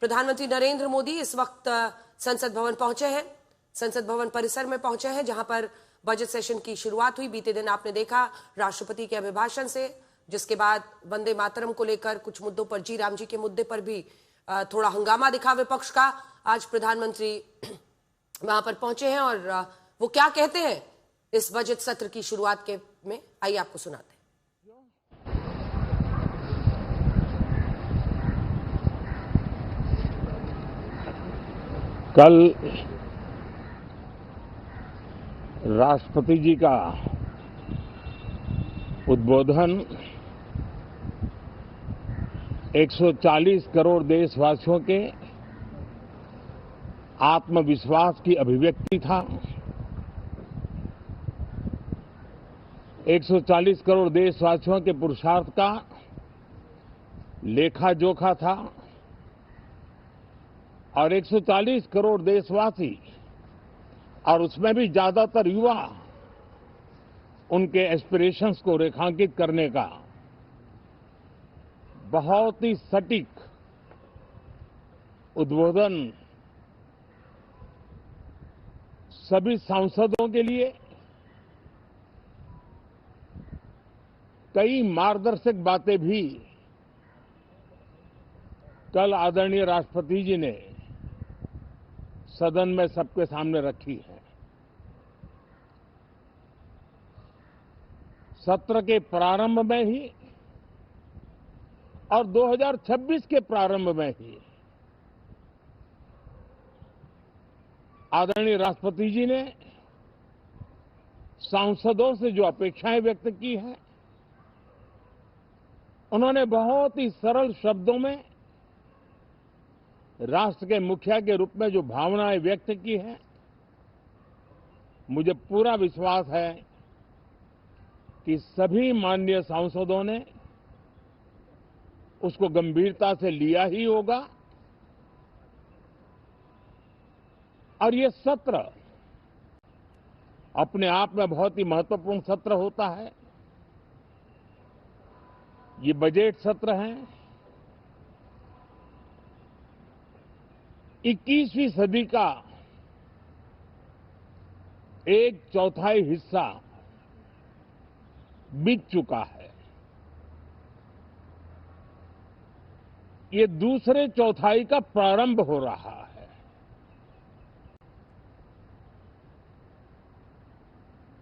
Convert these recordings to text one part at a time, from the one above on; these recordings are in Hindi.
प्रधानमंत्री नरेंद्र मोदी इस वक्त संसद भवन पहुंचे हैं। संसद भवन परिसर में पहुंचे हैं, जहां पर बजट सेशन की शुरुआत हुई। बीते दिन आपने देखा राष्ट्रपति के अभिभाषण से, जिसके बाद वंदे मातरम को लेकर कुछ मुद्दों पर, जी राम जी के मुद्दे पर भी थोड़ा हंगामा दिखा विपक्ष का। आज प्रधानमंत्री वहां पर पहुंचे हैं और वो क्या कहते हैं इस बजट सत्र की शुरुआत के में, आइए आपको सुनाते हैं। कल राष्ट्रपति जी का उद्बोधन 140 करोड़ देशवासियों के आत्मविश्वास की अभिव्यक्ति था। 140 करोड़ देशवासियों के पुरुषार्थ का लेखा जोखा था और 140 करोड़ देशवासी और उसमें भी ज्यादातर युवा उनके एस्पिरेशंस को रेखांकित करने का बहुत ही सटीक उद्बोधन सभी सांसदों के लिए कई मार्गदर्शक बातें भी कल आदरणीय राष्ट्रपति जी ने सदन में सबके सामने रखी है। सत्र के प्रारंभ में ही और 2026 के प्रारंभ में ही आदरणीय राष्ट्रपति जी ने सांसदों से जो अपेक्षाएं व्यक्त की हैं, उन्होंने बहुत ही सरल शब्दों में राष्ट्र के मुखिया के रूप में जो भावनाएं व्यक्त की हैं, मुझे पूरा विश्वास है कि सभी माननीय सांसदों ने उसको गंभीरता से लिया ही होगा और ये सत्र अपने आप में बहुत ही महत्वपूर्ण सत्र होता है। ये बजट सत्र है। 21वीं सदी का एक चौथाई हिस्सा बीत चुका है। ये दूसरे चौथाई का प्रारंभ हो रहा है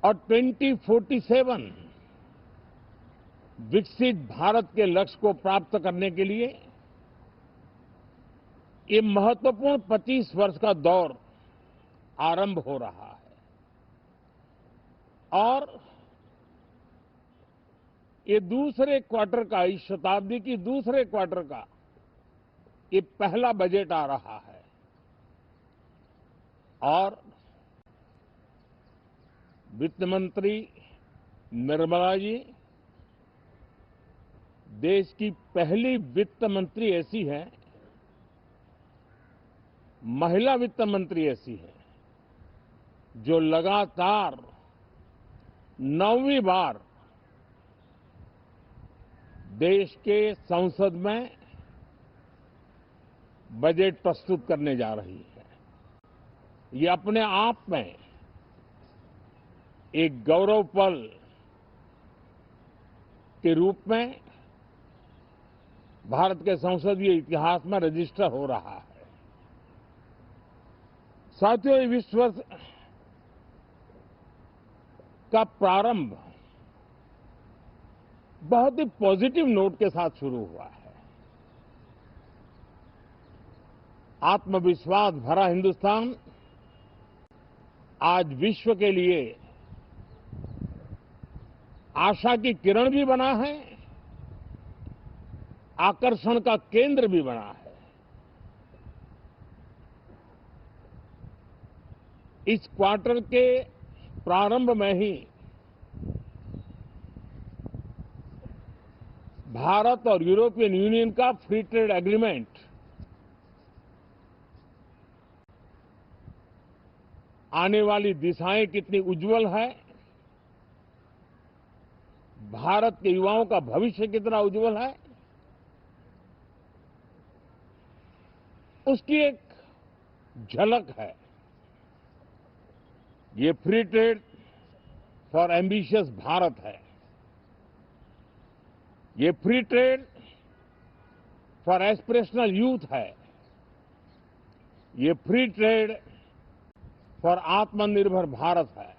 और 2047 विकसित भारत के लक्ष्य को प्राप्त करने के लिए ये महत्वपूर्ण 25 वर्ष का दौर आरंभ हो रहा है और ये दूसरे क्वार्टर का, इस शताब्दी की दूसरे क्वार्टर का ये पहला बजट आ रहा है और वित्त मंत्री निर्मला जी देश की पहली वित्त मंत्री ऐसी है, महिला वित्त मंत्री ऐसी है जो लगातार 9वीं बार देश के संसद में बजट प्रस्तुत करने जा रही है। ये अपने आप में एक गौरव पल के रूप में भारत के संसदीय इतिहास में रजिस्टर हो रहा है। साथियों, ये विश्व का प्रारंभ बहुत ही पॉजिटिव नोट के साथ शुरू हुआ है। आत्मविश्वास भरा हिंदुस्तान आज विश्व के लिए आशा की किरण भी बना है, आकर्षण का केंद्र भी बना है। इस क्वार्टर के प्रारंभ में ही भारत और यूरोपियन यूनियन का फ्री ट्रेड एग्रीमेंट आने वाली दिशाएं कितनी उज्जवल है, भारत के युवाओं का भविष्य कितना उज्जवल है, उसकी एक झलक है। ये free trade for ambitious Bharat है। ये free trade for aspirational youth है। ये फ्री ट्रेड फॉर आत्मनिर्भर भारत है।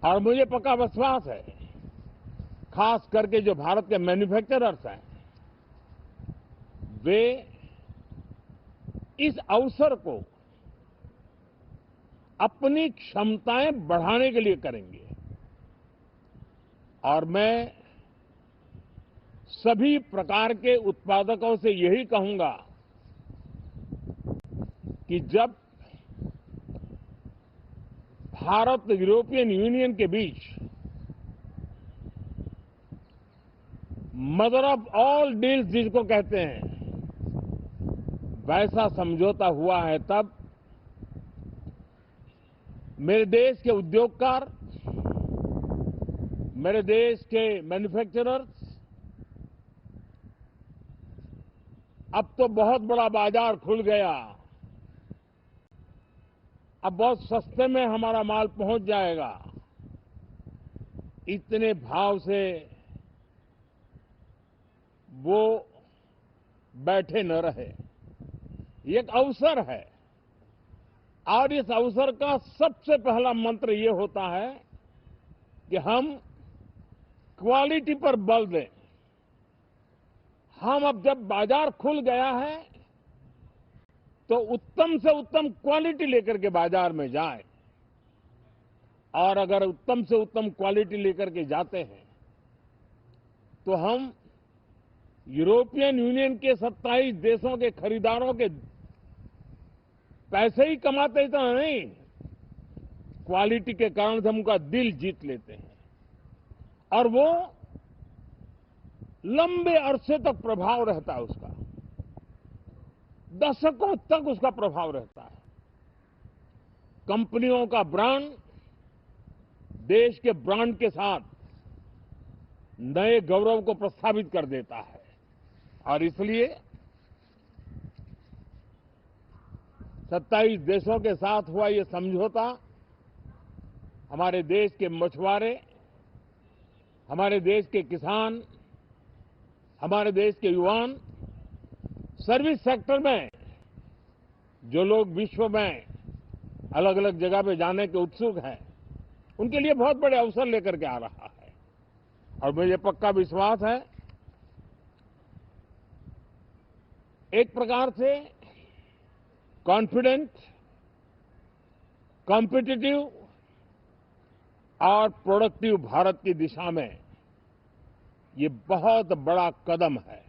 और मुझे पक्का विश्वास है, खास करके जो भारत के मैन्युफैक्चरर्स हैं, वे इस अवसर को अपनी क्षमताएं बढ़ाने के लिए करेंगे। और मैं सभी प्रकार के उत्पादकों से यही कहूंगा कि जब भारत यूरोपियन यूनियन के बीच मदर ऑफ ऑल डील्स जिसको कहते हैं, वैसा समझौता हुआ है, तब मेरे देश के उद्योगकार, मेरे देश के मैन्युफैक्चरर्स अब तो बहुत बड़ा बाजार खुल गया, अब बहुत सस्ते में हमारा माल पहुंच जाएगा, इतने भाव से वो बैठे न रहे। ये एक अवसर है और इस अवसर का सबसे पहला मंत्र ये होता है कि हम क्वालिटी पर बल दें। हम अब जब बाजार खुल गया है तो उत्तम से उत्तम क्वालिटी लेकर के बाजार में जाएं। और अगर उत्तम से उत्तम क्वालिटी लेकर के जाते हैं तो हम यूरोपियन यूनियन के 27 देशों के खरीदारों के पैसे ही कमाते इतना नहीं, क्वालिटी के कारण से हम उनका दिल जीत लेते हैं और वो लंबे अरसे तक प्रभाव रहता है, उसका दशकों तक उसका प्रभाव रहता है। कंपनियों का ब्रांड देश के ब्रांड के साथ नए गौरव को प्रस्थापित कर देता है। और इसलिए 27 देशों के साथ हुआ ये समझौता हमारे देश के मछुआरे, हमारे देश के किसान, हमारे देश के युवान, सर्विस सेक्टर में जो लोग विश्व में अलग अलग जगह पे जाने के उत्सुक हैं, उनके लिए बहुत बड़े अवसर लेकर के आ रहा है। और मुझे पक्का विश्वास है, एक प्रकार से कॉन्फिडेंट, कॉम्पिटिटिव और प्रोडक्टिव भारत की दिशा में ये बहुत बड़ा कदम है।